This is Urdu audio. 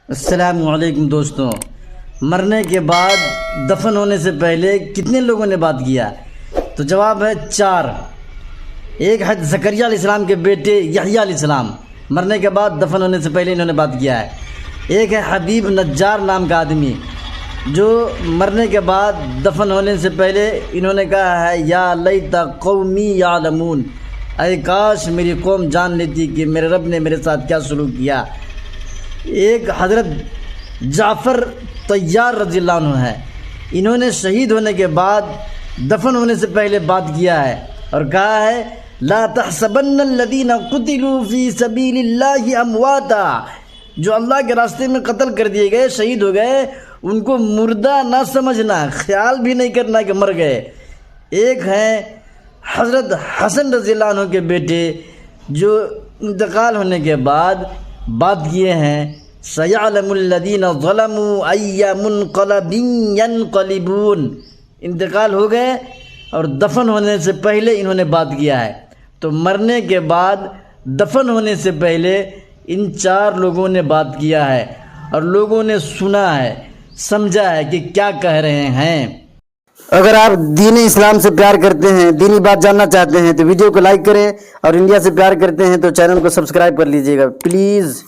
السلام علیکم دوستوں، مرنے کے بعد دفن ہونے سے پہلے کتنے لوگوں نے بات کیا؟ تو جواب ہے 4۔ ایک ہے زکریا علیہ السلام کے بیٹے یحییٰ علیہ السلام، مرنے کے بعد دفن ہونے سے پہلے انہوں نے بات کیا ہے۔ ایک ہے حبیب نجار نام کا آدمی، جو مرنے کے بعد دفن ہونے سے پہلے انہوں نے کہا ہے یا لیت قومی یعلمون، اے کاش میری قوم جان لیتی کہ میرے رب نے میرے ساتھ کیا سلوک کیا۔ ایک حضرت جعفر طیار رضی اللہ عنہ ہے، انہوں نے شہید ہونے کے بعد دفن ہونے سے پہلے بات کیا ہے اور کہا ہے لا تحسبن الذین قتلوا فی سبیل اللہ امواتا، جو اللہ کے راستے میں قتل کر دیے گئے، شہید ہو گئے، ان کو مردہ نہ سمجھنا، خیال بھی نہیں کرنا کہ مر گئے۔ ایک ہیں حضرت حسن رضی اللہ عنہ کے بیٹے، جو انتقال ہونے کے بعد بات کیے ہیں سَيَعْلَمُ الَّذِينَ ظَلَمُوا أَيَّ مُنْقَلَبٍ يَنْقَلِبُونَ، انتقال ہو گئے اور دفن ہونے سے پہلے انہوں نے بات کیا ہے۔ تو مرنے کے بعد دفن ہونے سے پہلے ان 4 لوگوں نے بات کیا ہے اور لوگوں نے سنا ہے، سمجھا ہے کہ کیا کہہ رہے ہیں۔ اگر آپ دین اسلام سے پیار کرتے ہیں، دینی بات جاننا چاہتے ہیں تو ویڈیو کو لائک کریں، اور انڈیا سے پیار کرتے ہیں تو چینل کو سبسکرائب کر لیجئے گا پلیز۔